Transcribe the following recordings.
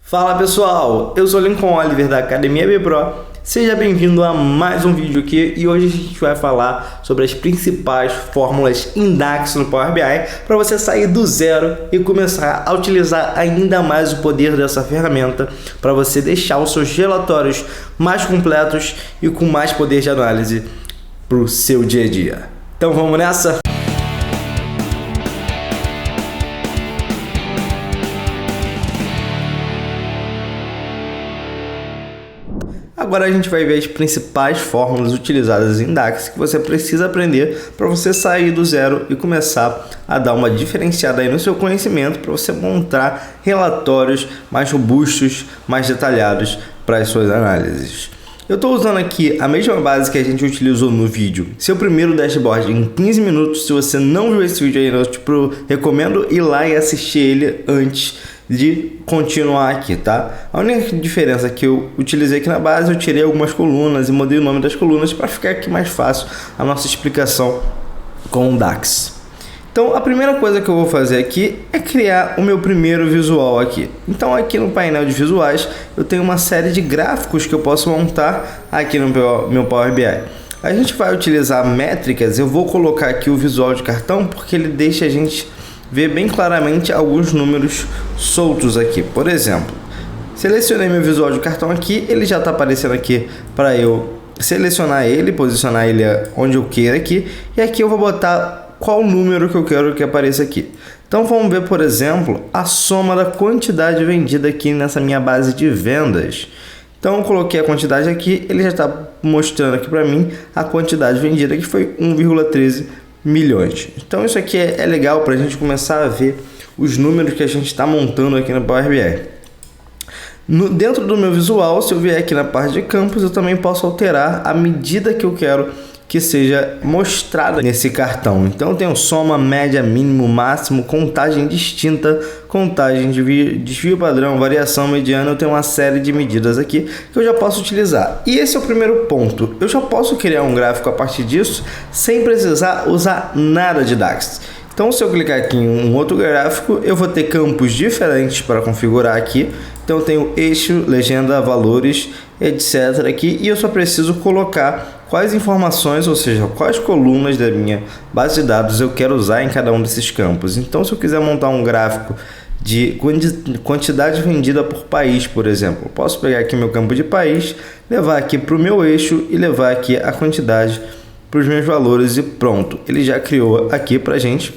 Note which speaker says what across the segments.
Speaker 1: Fala pessoal, eu sou Lincoln Oliver da Academia B-Pro, seja bem-vindo a mais um vídeo aqui e hoje a gente vai falar sobre as principais fórmulas em DAX no Power BI para você sair do zero e começar a utilizar ainda mais o poder dessa ferramenta para você deixar os seus relatórios mais completos e com mais poder de análise para o seu dia a dia. Então vamos nessa? Agora a gente vai ver as principais fórmulas utilizadas em DAX que você precisa aprender para você sair do zero e começar a dar uma diferenciada aí no seu conhecimento para você montar relatórios mais robustos, mais detalhados para as suas análises. Eu estou usando aqui a mesma base que a gente utilizou no vídeo, seu primeiro dashboard em 15 minutos. Se você não viu esse vídeo ainda, eu recomendo ir lá e assistir ele antes de continuar aqui, tá? A única diferença que eu utilizei aqui na base, eu tirei algumas colunas e mudei o nome das colunas para ficar aqui mais fácil a nossa explicação com o DAX. Então a primeira coisa que eu vou fazer aqui é criar o meu primeiro visual aqui. Então aqui no painel de visuais eu tenho uma série de gráficos que eu posso montar aqui no meu Power BI. A gente vai utilizar métricas, eu vou colocar aqui o visual de cartão porque ele deixa a gente ver bem claramente alguns números soltos aqui. Por exemplo, selecionei meu visual de cartão aqui, ele já está aparecendo aqui para eu selecionar ele, posicionar ele onde eu queira aqui, e aqui eu vou botar qual número que eu quero que apareça aqui. Então vamos ver, por exemplo, a soma da quantidade vendida aqui nessa minha base de vendas. Então eu coloquei a quantidade aqui, ele já está mostrando aqui para mim a quantidade vendida, que foi 1,13 milhões. Então isso aqui é legal para a gente começar a ver os números que a gente está montando aqui no Power BI. Dentro do meu visual, se eu vier aqui na parte de campos, eu também posso alterar a medida que eu quero que seja mostrada nesse cartão. Então eu tenho soma, média, mínimo, máximo, contagem distinta, contagem de desvio padrão, variação mediana. Eu tenho uma série de medidas aqui que eu já posso utilizar. E esse é o primeiro ponto. Eu já posso criar um gráfico a partir disso sem precisar usar nada de DAX. Então se eu clicar aqui em um outro gráfico, eu vou ter campos diferentes para configurar aqui. Então eu tenho eixo, legenda, valores, etc. aqui, e eu só preciso colocar quais informações, ou seja, quais colunas da minha base de dados eu quero usar em cada um desses campos. Então se eu quiser montar um gráfico de quantidade vendida por país, por exemplo, eu posso pegar aqui meu campo de país, levar aqui para o meu eixo e levar aqui a quantidade para os meus valores e pronto. Ele já criou aqui para a gente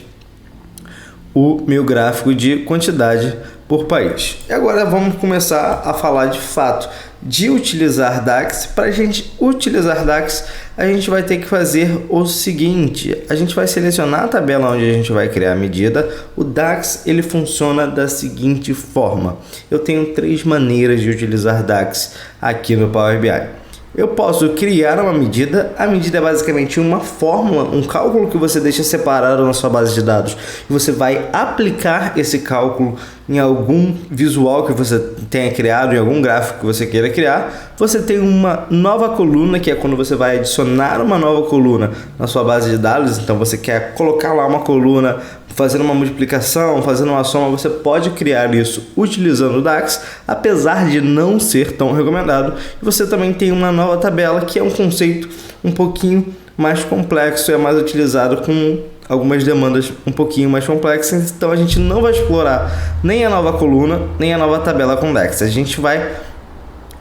Speaker 1: o meu gráfico de quantidade por país. E agora vamos começar a falar de fato de utilizar DAX. Para a gente utilizar DAX, a gente vai ter que fazer o seguinte: a gente vai selecionar a tabela onde a gente vai criar a medida. O DAX ele funciona da seguinte forma: eu tenho três maneiras de utilizar DAX aqui no Power BI. Eu posso criar uma medida. A medida é basicamente uma fórmula, um cálculo que você deixa separado na sua base de dados. E você vai aplicar esse cálculo em algum visual que você tenha criado, em algum gráfico que você queira criar. Você tem uma nova coluna, que é quando você vai adicionar uma nova coluna na sua base de dados. Então você quer colocar lá uma coluna, fazendo uma multiplicação, fazendo uma soma. Você pode criar isso utilizando o DAX, apesar de não ser tão recomendado. E você também tem uma nova tabela, que é um conceito um pouquinho mais complexo, é mais utilizado com algumas demandas um pouquinho mais complexas. Então a gente não vai explorar nem a nova coluna, nem a nova tabela com DAX. A gente vai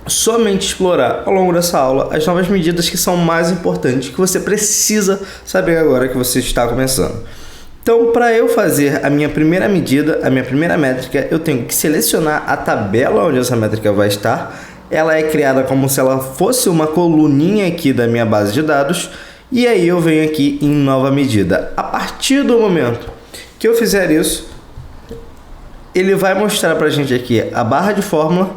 Speaker 1: somente explorar ao longo dessa aula as novas medidas que são mais importantes, que você precisa saber agora que você está começando. Então, para eu fazer a minha primeira medida, a minha primeira métrica, eu tenho que selecionar a tabela onde essa métrica vai estar. Ela é criada como se ela fosse uma coluninha aqui da minha base de dados. E aí eu venho aqui em nova medida. A partir do momento que eu fizer isso, ele vai mostrar para a gente aqui a barra de fórmula.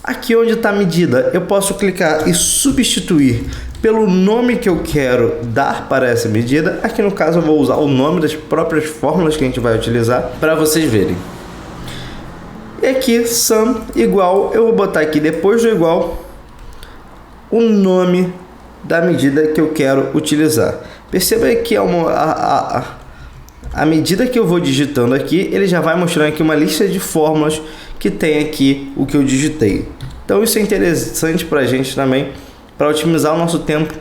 Speaker 1: Aqui onde está a medida, eu posso clicar e substituir pelo nome que eu quero dar para essa medida. Aqui no caso eu vou usar o nome das próprias fórmulas que a gente vai utilizar para vocês verem. E aqui sum igual, eu vou botar aqui depois do igual o nome da medida que eu quero utilizar. Perceba que a medida que eu vou digitando aqui, ele já vai mostrando aqui uma lista de fórmulas que tem aqui o que eu digitei. Então isso é interessante para a gente também, para otimizar o nosso tempo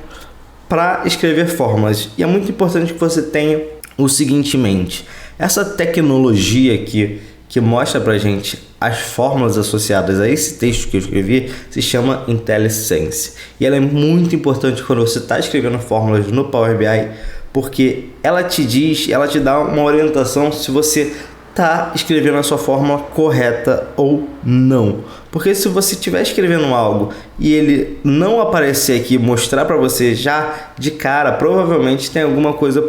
Speaker 1: para escrever fórmulas. E é muito importante que você tenha o seguinte em mente: essa tecnologia aqui que mostra para a gente as fórmulas associadas a esse texto que eu escrevi se chama IntelliSense. E ela é muito importante quando você está escrevendo fórmulas no Power BI, porque ela te dá uma orientação se você está escrevendo a sua fórmula correta ou não. Porque se você estiver escrevendo algo e ele não aparecer aqui, mostrar para você já de cara, provavelmente tem alguma coisa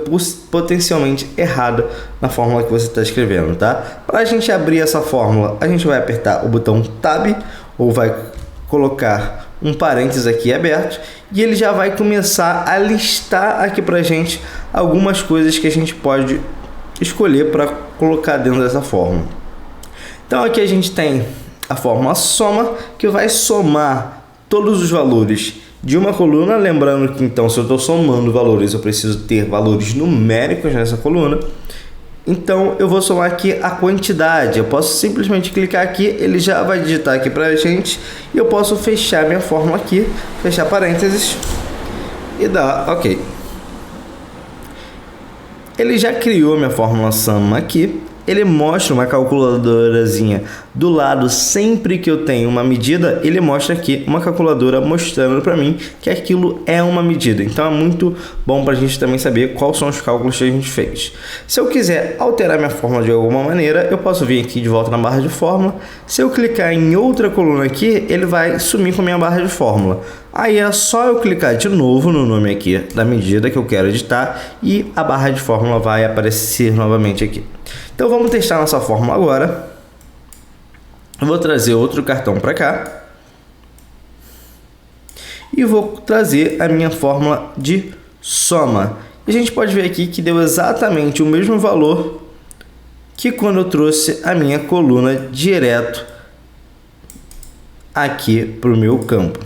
Speaker 1: potencialmente errada na fórmula que você está escrevendo, tá? Para a gente abrir essa fórmula, a gente vai apertar o botão Tab ou vai colocar um parênteses aqui aberto e ele já vai começar a listar aqui para a gente algumas coisas que a gente pode escolher para colocar dentro dessa fórmula. Então aqui a gente tem a fórmula soma, que vai somar todos os valores de uma coluna. Lembrando que então, se eu estou somando valores, eu preciso ter valores numéricos nessa coluna. Então eu vou somar aqui a quantidade. Eu posso simplesmente clicar aqui, ele já vai digitar aqui para a gente, e eu posso fechar minha fórmula aqui, fechar parênteses e dar OK. Ele já criou minha fórmula soma aqui. Ele mostra uma calculadorazinha do lado. Sempre que eu tenho uma medida, ele mostra aqui uma calculadora mostrando para mim que aquilo é uma medida. Então é muito bom para a gente também saber quais são os cálculos que a gente fez. Se eu quiser alterar minha fórmula de alguma maneira, eu posso vir aqui de volta na barra de fórmula. Se eu clicar em outra coluna aqui, ele vai sumir com a minha barra de fórmula. Aí é só eu clicar de novo no nome aqui da medida que eu quero editar e a barra de fórmula vai aparecer novamente aqui. Então vamos testar nossa fórmula agora. Eu vou trazer outro cartão para cá e vou trazer a minha fórmula de soma. E a gente pode ver aqui que deu exatamente o mesmo valor que quando eu trouxe a minha coluna direto aqui para o meu campo.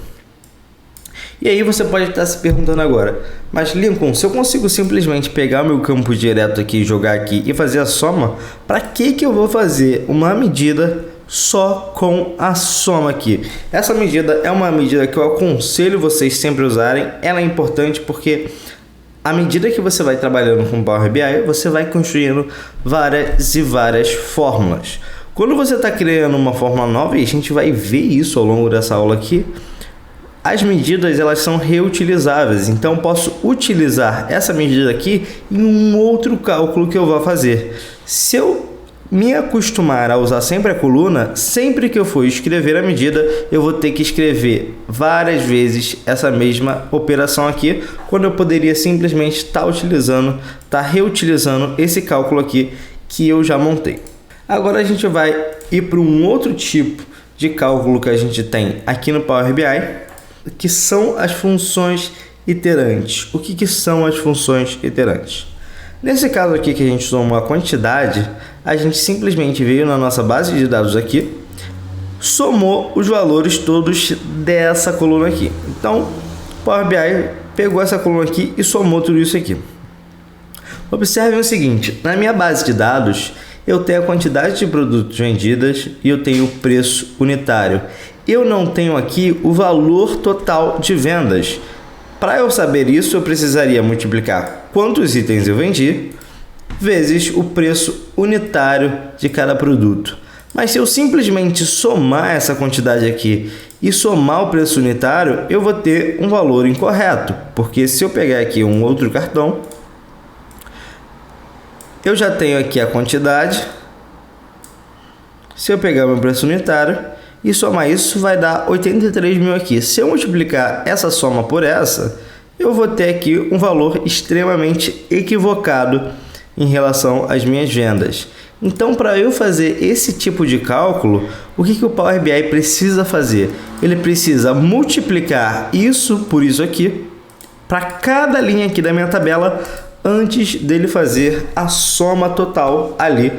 Speaker 1: E aí você pode estar se perguntando agora, mas Lincoln, se eu consigo simplesmente pegar meu campo direto aqui, jogar aqui e fazer a soma, para que eu vou fazer uma medida só com a soma aqui? Essa medida é uma medida que eu aconselho vocês sempre usarem. Ela é importante porque à medida que você vai trabalhando com Power BI, você vai construindo várias e várias fórmulas. Quando você está criando uma fórmula nova, e a gente vai ver isso ao longo dessa aula aqui, as medidas elas são reutilizáveis, então posso utilizar essa medida aqui em um outro cálculo que eu vou fazer. Se eu me acostumar a usar sempre a coluna, sempre que eu for escrever a medida, eu vou ter que escrever várias vezes essa mesma operação aqui, quando eu poderia simplesmente estar reutilizando esse cálculo aqui que eu já montei. Agora a gente vai ir para um outro tipo de cálculo que a gente tem aqui no Power BI, que são as funções iterantes. O que são as funções iterantes? Nesse caso aqui que a gente soma a quantidade, a gente simplesmente veio na nossa base de dados aqui, somou os valores todos dessa coluna aqui. Então, o Power BI pegou essa coluna aqui e somou tudo isso aqui. Observem o seguinte, na minha base de dados, eu tenho a quantidade de produtos vendidos e eu tenho o preço unitário. Eu não tenho aqui o valor total de vendas. Para eu saber isso, eu precisaria multiplicar quantos itens eu vendi vezes o preço unitário de cada produto. Mas se eu simplesmente somar essa quantidade aqui e somar o preço unitário, eu vou ter um valor incorreto, porque se eu pegar aqui um outro cartão, eu já tenho aqui a quantidade. Se eu pegar meu preço unitário e somar isso, vai dar 83 mil aqui. Se eu multiplicar essa soma por essa, eu vou ter aqui um valor extremamente equivocado em relação às minhas vendas. Então, para eu fazer esse tipo de cálculo, o que o Power BI precisa fazer? Ele precisa multiplicar isso por isso aqui, para cada linha aqui da minha tabela, antes dele fazer a soma total ali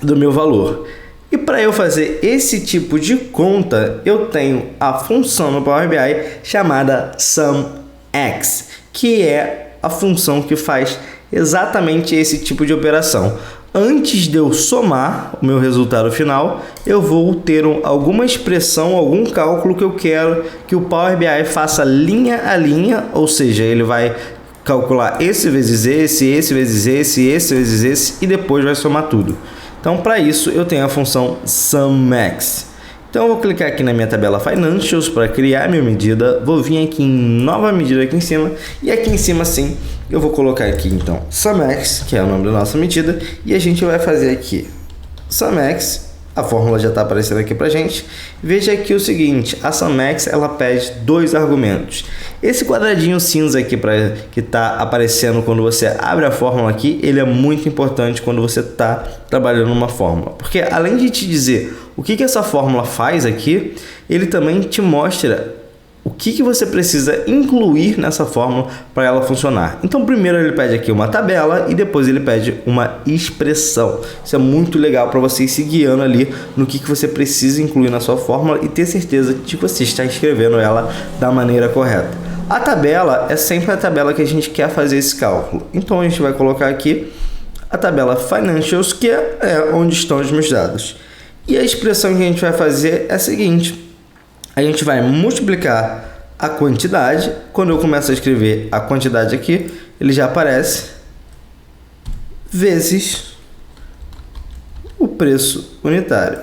Speaker 1: do meu valor. E para eu fazer esse tipo de conta, eu tenho a função no Power BI chamada SumX, que é a função que faz exatamente esse tipo de operação. antes de eu somar o meu resultado final, eu vou ter alguma expressão, algum cálculo que eu quero que o Power BI faça linha a linha, ou seja, ele vai calcular esse vezes esse vezes esse vezes esse e depois vai somar tudo. Então, para isso, eu tenho a função SumMax. Então, eu vou clicar aqui na minha tabela Financials para criar minha medida. Vou vir aqui em nova medida aqui em cima. E aqui em cima, sim, eu vou colocar aqui, então, SumMax, que é o nome da nossa medida. E a gente vai fazer aqui SumMax. A fórmula já está aparecendo aqui para gente. Veja aqui o seguinte, a SumMax, ela pede 2 argumentos. Esse quadradinho cinza aqui que está aparecendo quando você abre a fórmula aqui, ele é muito importante quando você está trabalhando uma fórmula. Porque além de te dizer o que essa fórmula faz aqui, ele também te mostra o que você precisa incluir nessa fórmula para ela funcionar. Então, primeiro ele pede aqui uma tabela e depois ele pede uma expressão. Isso é muito legal para você ir se guiando ali no que você precisa incluir na sua fórmula e ter certeza de que você está escrevendo ela da maneira correta. A tabela é sempre a tabela que a gente quer fazer esse cálculo. Então, a gente vai colocar aqui a tabela Financials, que é onde estão os meus dados. E a expressão que a gente vai fazer é a seguinte. A gente vai multiplicar a quantidade. Quando eu começo a escrever a quantidade aqui, ele já aparece, vezes o preço unitário.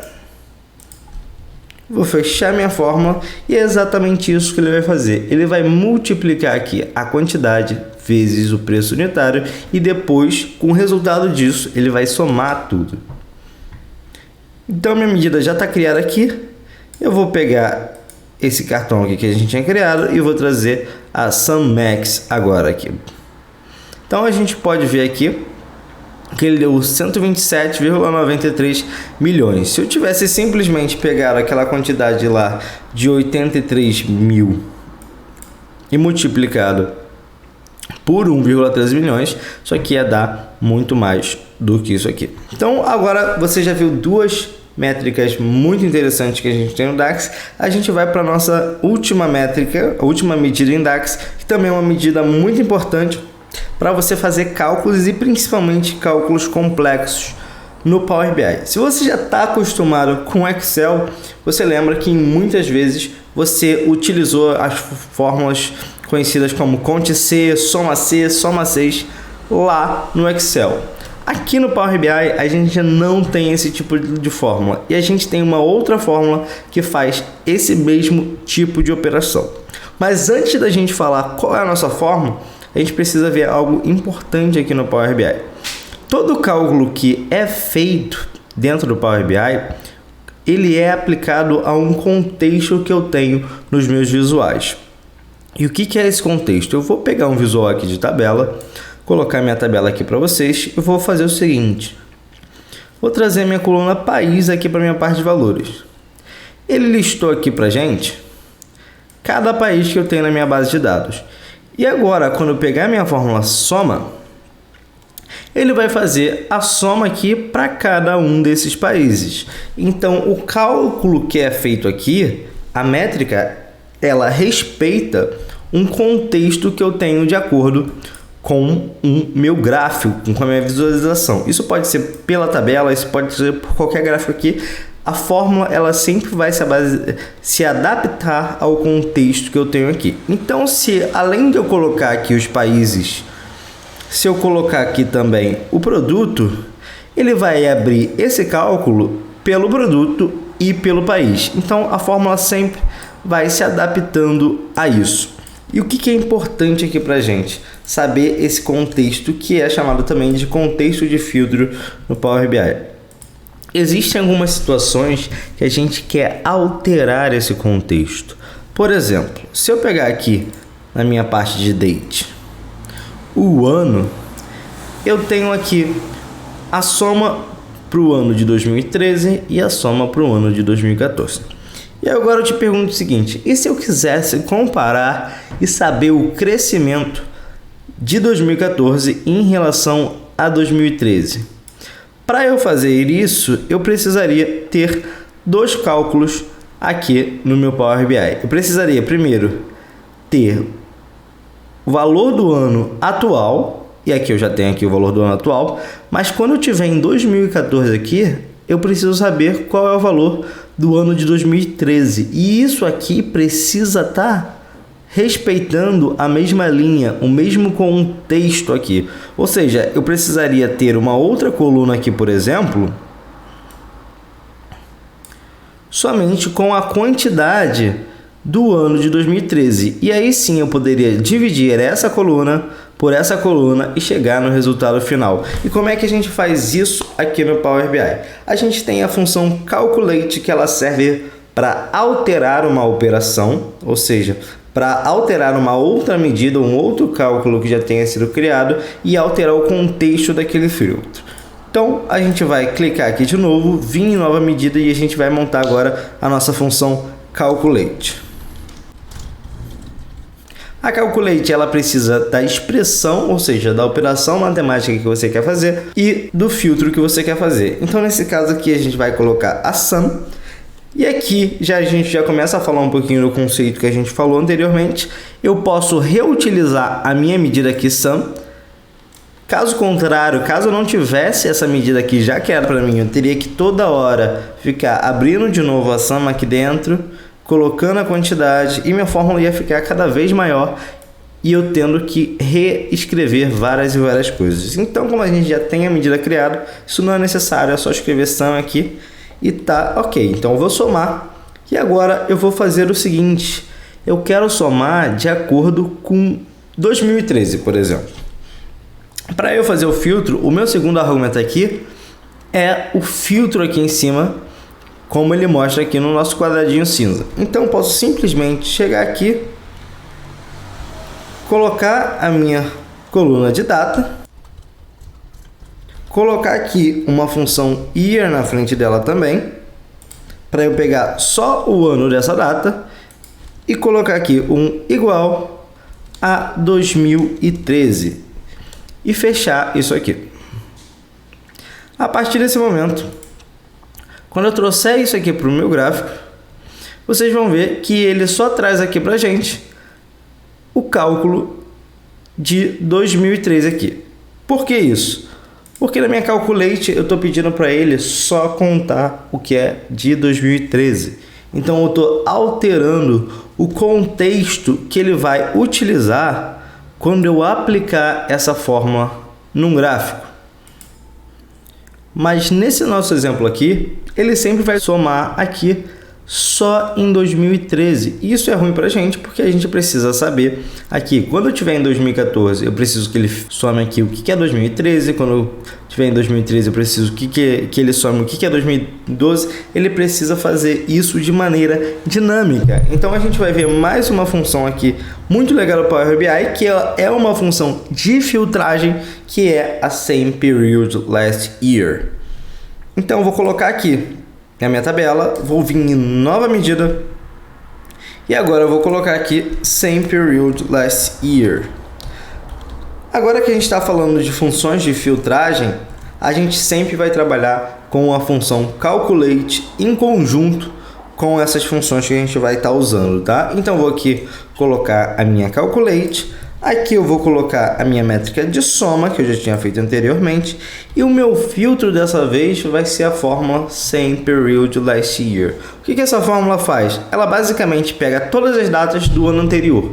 Speaker 1: Vou fechar minha fórmula e é exatamente isso que ele vai fazer. Ele vai multiplicar aqui a quantidade vezes o preço unitário e depois, com o resultado disso, ele vai somar tudo. Então, minha medida já está criada aqui. Eu vou pegar esse cartão aqui que a gente tinha criado e vou trazer a SumMax agora aqui. Então, a gente pode ver aqui que ele deu 127,93 milhões. Se eu tivesse simplesmente pegado aquela quantidade lá de 83 mil e multiplicado por 1,13 milhões, isso aqui ia dar muito mais do que isso aqui. Então, agora você já viu duas métricas muito interessantes que a gente tem no DAX. A gente vai para a nossa última métrica, a última medida em DAX, que também é uma medida muito importante para você fazer cálculos e principalmente cálculos complexos no Power BI. Se você já está acostumado com Excel, você lembra que muitas vezes você utilizou as fórmulas conhecidas como Conte C, Soma 6 lá no Excel. Aqui no Power BI a gente não tem esse tipo de fórmula e a gente tem uma outra fórmula que faz esse mesmo tipo de operação. Mas antes da gente falar qual é a nossa fórmula, a gente precisa ver algo importante aqui no Power BI. Todo cálculo que é feito dentro do Power BI, ele é aplicado a um contexto que eu tenho nos meus visuais. E o que é esse contexto? Eu vou pegar um visual aqui de tabela, colocar minha tabela aqui para vocês e vou fazer o seguinte. Vou trazer minha coluna país aqui para minha parte de valores. Ele listou aqui para gente cada país que eu tenho na minha base de dados. E agora, quando eu pegar minha fórmula soma, ele vai fazer a soma aqui para cada um desses países. Então, o cálculo que é feito aqui, a métrica, ela respeita um contexto que eu tenho de acordo com o meu gráfico, com a minha visualização. Isso pode ser pela tabela, isso pode ser por qualquer gráfico aqui. A fórmula, ela sempre vai se adaptar ao contexto que eu tenho aqui. Então, se além de eu colocar aqui os países, se eu colocar aqui também o produto, ele vai abrir esse cálculo pelo produto e pelo país. Então, a fórmula sempre vai se adaptando a isso. E o que é importante aqui para a gente? Saber esse contexto, que é chamado também de contexto de filtro no Power BI. Existem algumas situações que a gente quer alterar esse contexto. Por exemplo, se eu pegar aqui na minha parte de date o ano, eu tenho aqui a soma para o ano de 2013 e a soma para o ano de 2014. E agora eu te pergunto o seguinte, e se eu quisesse comparar e saber o crescimento de 2014 em relação a 2013? Para eu fazer isso, eu precisaria ter dois cálculos aqui no meu Power BI. Eu precisaria primeiro ter o valor do ano atual e aqui eu já tenho aqui o valor do ano atual, mas quando eu tiver em 2014 aqui, eu preciso saber qual é o valor do ano de 2013. E isso aqui precisa estar respeitando a mesma linha, o mesmo contexto aqui. Ou seja, eu precisaria ter uma outra coluna aqui, por exemplo, somente com a quantidade do ano de 2013. E aí sim eu poderia dividir essa coluna por essa coluna e chegar no resultado final. E como é que a gente faz isso aqui no Power BI? A gente tem a função Calculate, que ela serve para alterar uma operação, ou seja, para alterar uma outra medida, um outro cálculo que já tenha sido criado e alterar o contexto daquele filtro. Então, a gente vai clicar aqui de novo, vir em nova medida e a gente vai montar agora a nossa função Calculate. A Calculate, ela precisa da expressão, ou seja, da operação matemática que você quer fazer e do filtro que você quer fazer. Então, nesse caso aqui, a gente vai colocar a sum. E aqui a gente já começa a falar um pouquinho do conceito que a gente falou anteriormente. Eu posso reutilizar a minha medida aqui, sum. Caso contrário, caso eu não tivesse essa medida aqui já que era para mim, eu teria que toda hora ficar abrindo de novo a sum aqui dentro, colocando a quantidade e minha fórmula ia ficar cada vez maior e eu tendo que reescrever várias e várias coisas. Então, como a gente já tem a medida criada, isso não é necessário, é só escrever sum aqui e tá ok. Então eu vou somar e agora eu vou fazer o seguinte, eu quero somar de acordo com 2013, por exemplo. Para eu fazer o filtro, o meu segundo argumento aqui é o filtro aqui em cima, como ele mostra aqui no nosso quadradinho cinza. Então eu posso simplesmente chegar aqui, colocar a minha coluna de data, colocar aqui uma função year na frente dela também, para eu pegar só o ano dessa data e colocar aqui um igual a 2013 e fechar isso aqui. A partir desse momento, quando eu trouxer isso aqui para o meu gráfico, vocês vão ver que ele só traz aqui para a gente o cálculo de 2013 aqui. Por que isso? Porque na minha Calculate eu estou pedindo para ele só contar o que é de 2013. Então eu estou alterando o contexto que ele vai utilizar quando eu aplicar essa fórmula num gráfico. Mas nesse nosso exemplo aqui, ele sempre vai somar aqui só em 2013. Isso é ruim pra gente, porque a gente precisa saber aqui, quando eu tiver em 2014, eu preciso que ele some aqui o que é 2013, quando eu tiver em 2013, eu preciso que ele some o que é 2012, ele precisa fazer isso de maneira dinâmica. Então a gente vai ver mais uma função aqui muito legal do Power BI, que é uma função de filtragem, que é a Same Period Last Year. Então eu vou colocar aqui na minha tabela, vou vir em nova medida e agora eu vou colocar aqui Same Period Last Year. Agora que a gente está falando de funções de filtragem, a gente sempre vai trabalhar com a função Calculate em conjunto com essas funções que a gente vai estar usando, tá? Então vou aqui colocar a minha Calculate. Aqui eu vou colocar a minha métrica de soma, que eu já tinha feito anteriormente, e o meu filtro dessa vez vai ser a fórmula Same Period Last Year. O que essa fórmula faz? Ela basicamente pega todas as datas do ano anterior.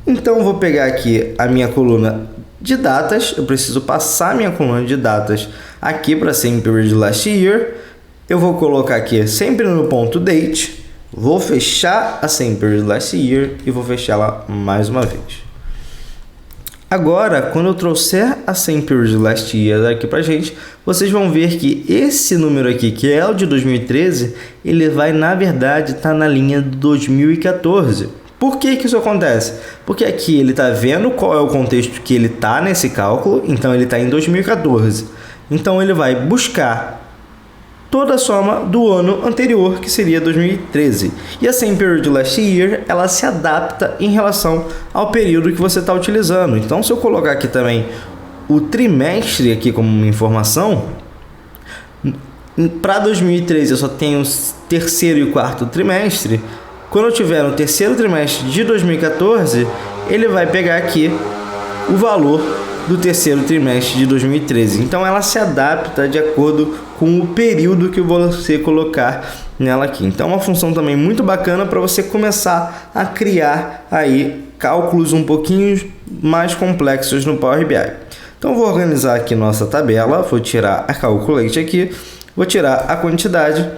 Speaker 1: Então eu vou pegar aqui a minha coluna de datas, eu preciso passar a minha coluna de datas aqui para Same Period Last Year. Eu vou colocar aqui sempre no ponto Date, vou fechar a Same Period Last Year e vou fechar ela mais uma vez. Agora, quando eu trouxer a Same Period Last Year aqui pra gente, vocês vão ver que esse número aqui, que é o de 2013, ele vai, na verdade, estar na linha de 2014. Por que isso acontece? Porque aqui ele está vendo qual é o contexto que ele está nesse cálculo, então ele está em 2014. Então ele vai buscar toda a soma do ano anterior, que seria 2013. E a Same Period Last Year, ela se adapta em relação ao período que você está utilizando. Então, se eu colocar aqui também o trimestre aqui como uma informação, para 2013 eu só tenho o terceiro e o quarto trimestre. Quando eu tiver no terceiro trimestre de 2014, ele vai pegar aqui o valor do terceiro trimestre de 2013. Então ela se adapta de acordo com o período que você colocar nela aqui. Então é uma função também muito bacana para você começar a criar aí cálculos um pouquinho mais complexos no Power BI. Então vou organizar aqui nossa tabela, vou tirar a Calculate aqui, vou tirar a quantidade,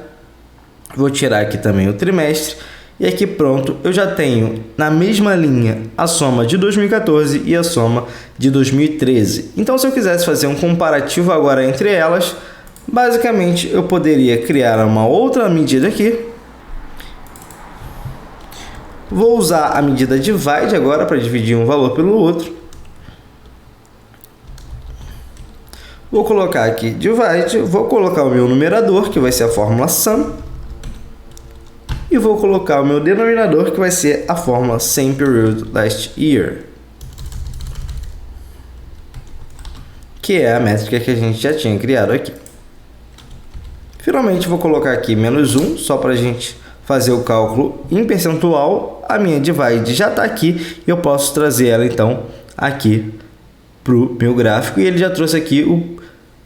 Speaker 1: vou tirar aqui também o trimestre. E aqui pronto, eu já tenho na mesma linha a soma de 2014 e a soma de 2013. Então se eu quisesse fazer um comparativo agora entre elas, basicamente eu poderia criar uma outra medida aqui. Vou usar a medida divide agora para dividir um valor pelo outro. Vou colocar aqui divide, vou colocar o meu numerador, que vai ser a fórmula sum. E vou colocar o meu denominador, que vai ser a fórmula same period last year, que é a métrica que a gente já tinha criado aqui. Finalmente vou colocar aqui menos 1, só para a gente fazer o cálculo em percentual. A minha divide já está aqui e eu posso trazer ela então aqui para o meu gráfico, e ele já trouxe aqui o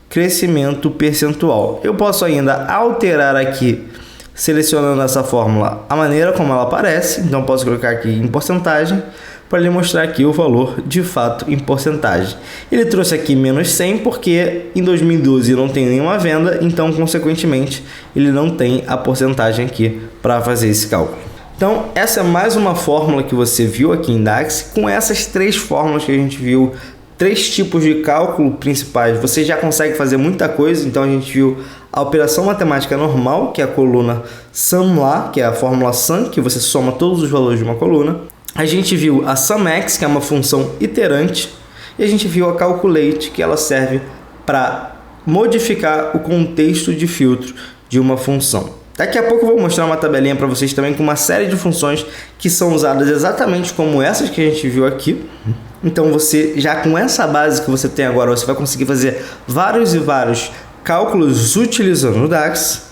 Speaker 1: crescimento percentual. Eu posso ainda alterar aqui, selecionando essa fórmula, a maneira como ela aparece. Então posso colocar aqui em porcentagem para lhe mostrar aqui o valor de fato em porcentagem. Ele trouxe aqui menos 100 porque em 2012 não tem nenhuma venda, então consequentemente ele não tem a porcentagem aqui para fazer esse cálculo. Então essa é mais uma fórmula que você viu aqui em DAX. Com essas três fórmulas que a gente viu, três tipos de cálculo principais, você já consegue fazer muita coisa. Então a gente viu a operação matemática normal, que é a coluna sum lá, que é a fórmula sum, que você soma todos os valores de uma coluna. A gente viu a SUMX, que é uma função iterante. E a gente viu a Calculate, que ela serve para modificar o contexto de filtro de uma função. Daqui a pouco eu vou mostrar uma tabelinha para vocês também com uma série de funções que são usadas exatamente como essas que a gente viu aqui. Então você, já com essa base que você tem agora, você vai conseguir fazer vários e vários cálculos utilizando o DAX.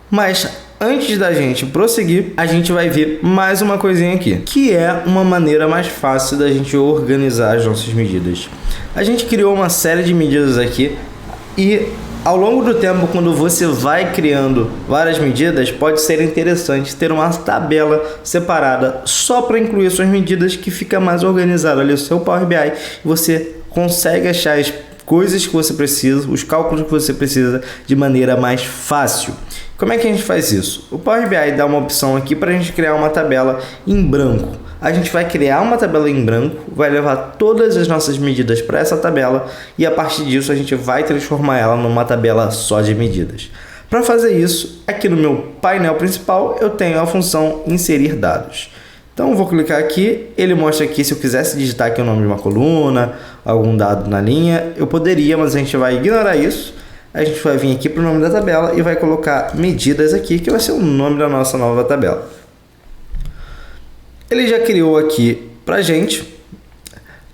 Speaker 1: Mas antes da gente prosseguir, a gente vai ver mais uma coisinha aqui, que é uma maneira mais fácil da gente organizar as nossas medidas. A gente criou uma série de medidas aqui e ao longo do tempo, quando você vai criando várias medidas, pode ser interessante ter uma tabela separada só para incluir suas medidas, que fica mais organizado ali o seu Power BI e você consegue achar as coisas que você precisa, os cálculos que você precisa de maneira mais fácil. Como é que a gente faz isso? O Power BI dá uma opção aqui para a gente criar uma tabela em branco. A gente vai criar uma tabela em branco, vai levar todas as nossas medidas para essa tabela e a partir disso a gente vai transformar ela numa tabela só de medidas. Para fazer isso, aqui no meu painel principal eu tenho a função inserir dados. Então eu vou clicar aqui, ele mostra aqui se eu quisesse digitar aqui o nome de uma coluna, algum dado na linha, eu poderia, mas a gente vai ignorar isso. A gente vai vir aqui para o nome da tabela e vai colocar medidas aqui, que vai ser o nome da nossa nova tabela. Ele já criou aqui para gente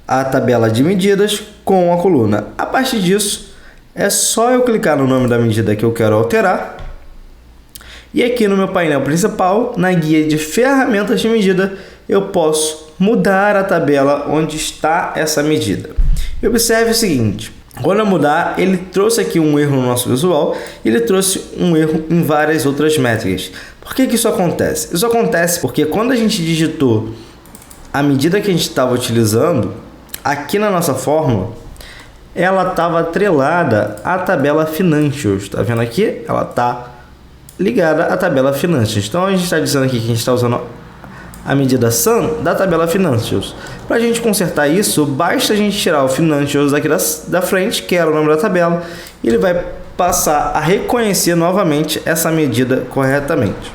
Speaker 1: a tabela de medidas com a coluna. A partir disso, é só eu clicar no nome da medida que eu quero alterar. E aqui no meu painel principal, na guia de ferramentas de medida, eu posso mudar a tabela onde está essa medida. E observe o seguinte, quando eu mudar, ele trouxe aqui um erro no nosso visual, e ele trouxe um erro em várias outras métricas. Por que isso acontece? Isso acontece porque quando a gente digitou a medida que a gente estava utilizando, aqui na nossa fórmula, ela estava atrelada à tabela Financials. Está vendo aqui? Ela está ligada à tabela Financials. Então a gente está dizendo aqui que a gente está usando a medida sum da tabela Financials. Para a gente consertar isso, basta a gente tirar o Financials aqui da frente, que era o nome da tabela, e ele vai passar a reconhecer novamente essa medida corretamente.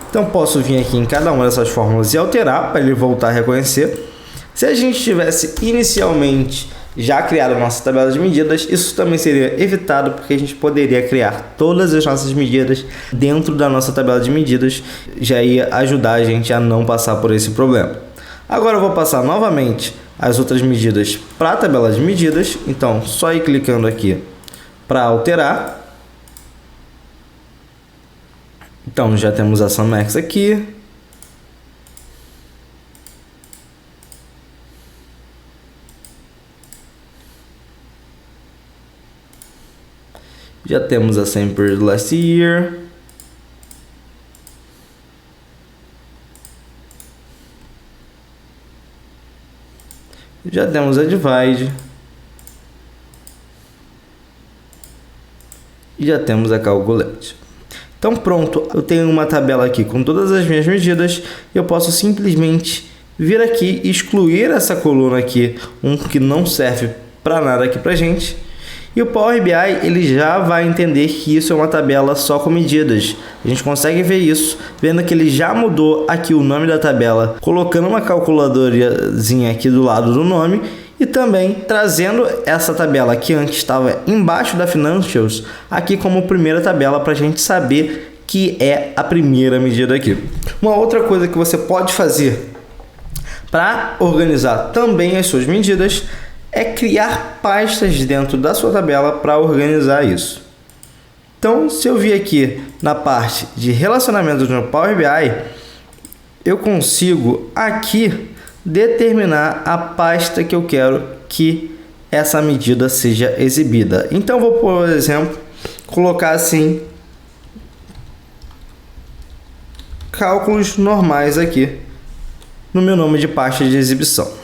Speaker 1: Então posso vir aqui em cada uma dessas fórmulas e alterar para ele voltar a reconhecer. Se a gente tivesse inicialmente já criado a nossa tabela de medidas, isso também seria evitado, porque a gente poderia criar todas as nossas medidas dentro da nossa tabela de medidas, já ia ajudar a gente a não passar por esse problema. Agora eu vou passar novamente as outras medidas para a tabela de medidas, então só ir clicando aqui para alterar. Então já temos a SUMX aqui. Já temos a same period last year. Já temos a divide. E já temos a calculate. Então pronto, eu tenho uma tabela aqui com todas as minhas medidas. Eu posso simplesmente vir aqui e excluir essa coluna aqui, que não serve para nada aqui pra gente. E o Power BI ele já vai entender que isso é uma tabela só com medidas. A gente consegue ver isso, vendo que ele já mudou aqui o nome da tabela, colocando uma calculadorazinha aqui do lado do nome e também trazendo essa tabela que antes estava embaixo da Financials, aqui como primeira tabela para a gente saber que é a primeira medida aqui. Uma outra coisa que você pode fazer para organizar também as suas medidas é criar pastas dentro da sua tabela para organizar isso. Então, se eu vir aqui na parte de relacionamentos no Power BI, eu consigo aqui determinar a pasta que eu quero que essa medida seja exibida. Então, vou, por exemplo, colocar assim, cálculos normais aqui no meu nome de pasta de exibição.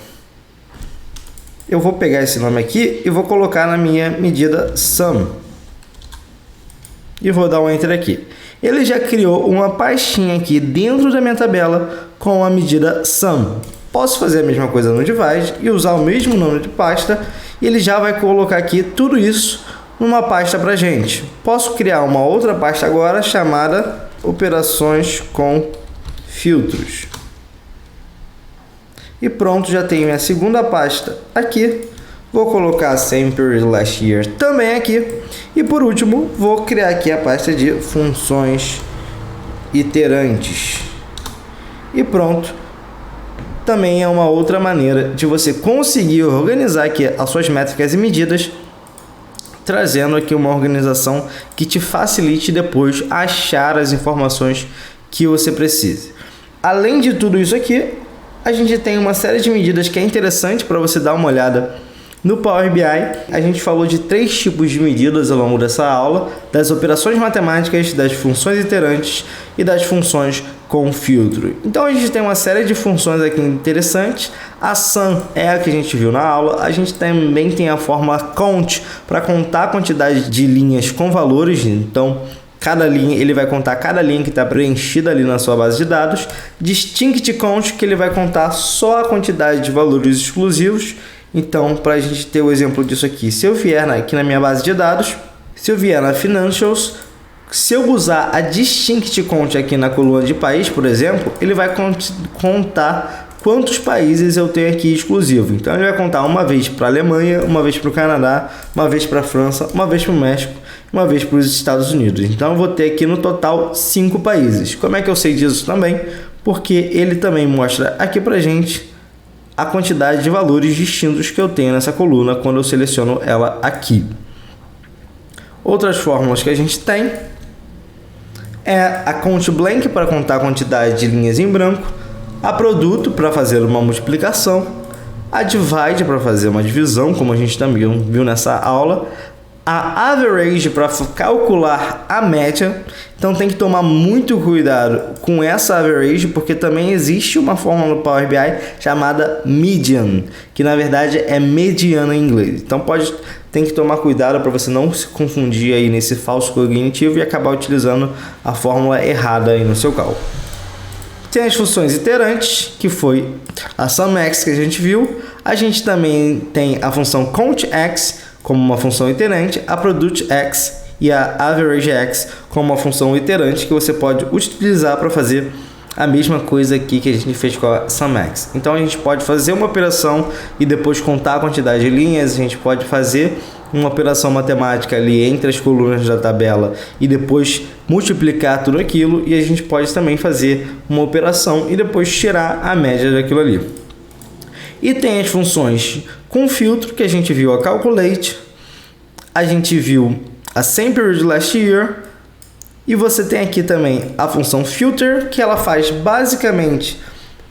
Speaker 1: Eu vou pegar esse nome aqui e vou colocar na minha medida sum. E vou dar um enter aqui. Ele já criou uma pastinha aqui dentro da minha tabela com a medida sum. Posso fazer a mesma coisa no divide e usar o mesmo nome de pasta. E ele já vai colocar aqui tudo isso numa pasta para gente. Posso criar uma outra pasta agora chamada operações com filtros. E pronto, já tenho minha segunda pasta aqui. Vou colocar same period last year também aqui. E por último, vou criar aqui a pasta de funções iterantes. E pronto. Também é uma outra maneira de você conseguir organizar aqui as suas métricas e medidas, trazendo aqui uma organização que te facilite depois achar as informações que você precise. Além de tudo isso aqui, a gente tem uma série de medidas que é interessante para você dar uma olhada no Power BI. A gente falou de 3 tipos de medidas ao longo dessa aula: das operações matemáticas, das funções iterantes e das funções com filtro. Então a gente tem uma série de funções aqui interessantes. A sum é a que a gente viu na aula. A gente também tem a fórmula count para contar a quantidade de linhas com valores. Então cada linha, ele vai contar cada linha que está preenchida ali na sua base de dados. Distinct count, que ele vai contar só a quantidade de valores exclusivos. Então, para a gente ter o exemplo disso aqui, se eu vier aqui na minha base de dados, se eu vier na Financials, se eu usar a Distinct count aqui na coluna de país, por exemplo, ele vai contar quantos países eu tenho aqui exclusivo. Então, ele vai contar uma vez para a Alemanha, uma vez para o Canadá, uma vez para a França, uma vez para o México, uma vez para os Estados Unidos. Então eu vou ter aqui no total 5 países. Como é que eu sei disso também? Porque ele também mostra aqui pra gente a quantidade de valores distintos que eu tenho nessa coluna quando eu seleciono ela aqui. Outras fórmulas que a gente tem é a count blank para contar a quantidade de linhas em branco, a produto para fazer uma multiplicação, a divide para fazer uma divisão, como a gente também viu nessa aula, a average para calcular a média. Então tem que tomar muito cuidado com essa average, porque também existe uma fórmula no Power BI chamada median, que na verdade é mediana em inglês. Então tem que tomar cuidado para você não se confundir aí nesse falso cognitivo e acabar utilizando a fórmula errada aí no seu cálculo. Tem as funções iterantes, que foi a sumX que a gente viu. A gente também tem a função countX como uma função iterante, a productX e a averageX como uma função iterante que você pode utilizar para fazer a mesma coisa aqui que a gente fez com a sumX. Então a gente pode fazer uma operação e depois contar a quantidade de linhas. A gente pode fazer uma operação matemática ali entre as colunas da tabela e depois multiplicar tudo aquilo, e a gente pode também fazer uma operação e depois tirar a média daquilo ali. E tem as funções com filtro, que a gente viu a calculate, a gente viu a same period last year, e você tem aqui também a função filter, que ela faz basicamente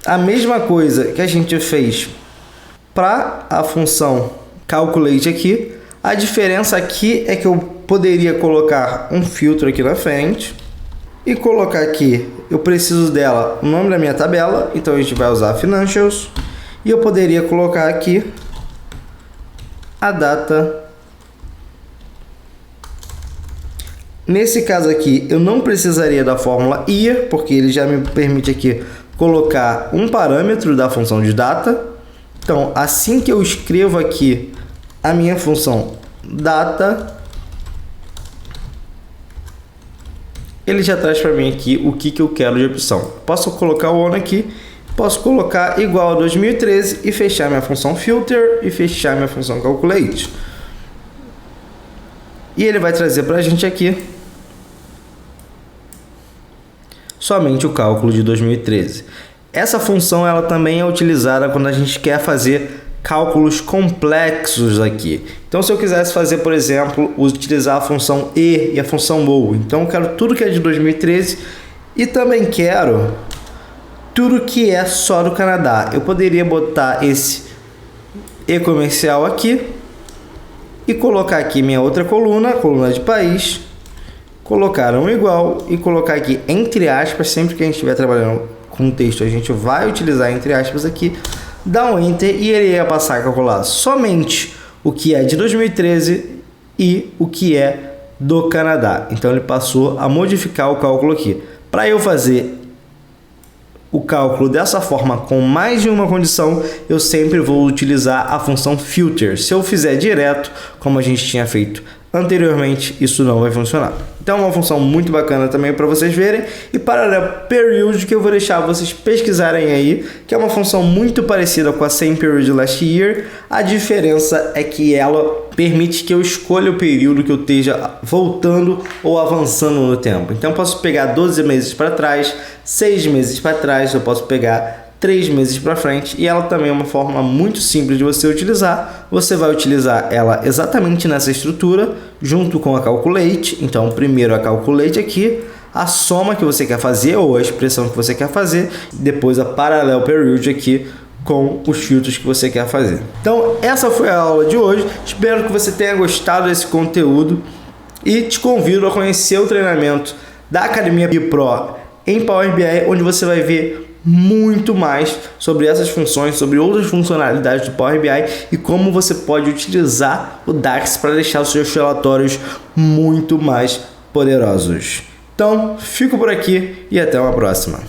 Speaker 1: a mesma coisa que a gente fez para a função calculate aqui. A diferença aqui é que eu poderia colocar um filtro aqui na frente e colocar aqui, eu preciso dela, o nome da minha tabela, então a gente vai usar Financials, e eu poderia colocar aqui a data. Nesse caso aqui, eu não precisaria da fórmula year, porque ele já me permite aqui colocar um parâmetro da função de data. Então, assim que eu escrevo aqui a minha função data, ele já traz para mim aqui o que eu quero de opção. Posso colocar o ONU aqui, posso colocar igual a 2013 e fechar minha função filter e fechar minha função calculate. E ele vai trazer para a gente aqui somente o cálculo de 2013. Essa função ela também é utilizada quando a gente quer fazer cálculos complexos aqui. Então, se eu quisesse fazer, por exemplo, utilizar a função e a função ou, então eu quero tudo que é de 2013 e também quero tudo que é só do Canadá. Eu poderia botar esse e comercial aqui e colocar aqui minha outra coluna, coluna de país, colocar um igual e colocar aqui entre aspas. Sempre que a gente estiver trabalhando com texto, a gente vai utilizar entre aspas aqui, dá um enter e ele ia passar a calcular somente o que é de 2013 e o que é do Canadá. Então ele passou a modificar o cálculo aqui. Para eu fazer o cálculo dessa forma com mais de uma condição, eu sempre vou utilizar a função filter. Se eu fizer direto, como a gente tinha feito anteriormente, isso não vai funcionar. Então é uma função muito bacana também para vocês verem. E Parallel Period, que eu vou deixar vocês pesquisarem aí, que é uma função muito parecida com a Same Period Last Year. A diferença é que ela permite que eu escolha o período que eu esteja voltando ou avançando no tempo. Então eu posso pegar 12 meses para trás, 6 meses para trás, eu posso pegar 3 meses para frente, e ela também é uma forma muito simples de você utilizar. Você vai utilizar ela exatamente nessa estrutura, junto com a Calculate. Então, primeiro a Calculate aqui, a soma que você quer fazer ou a expressão que você quer fazer, depois a Parallel Period aqui com os filtros que você quer fazer. Então, essa foi a aula de hoje. Espero que você tenha gostado desse conteúdo e te convido a conhecer o treinamento da Academia Pro em Power BI, onde você vai ver muito mais sobre essas funções, sobre outras funcionalidades do Power BI e como você pode utilizar o DAX para deixar os seus relatórios muito mais poderosos. Então, fico por aqui e até uma próxima.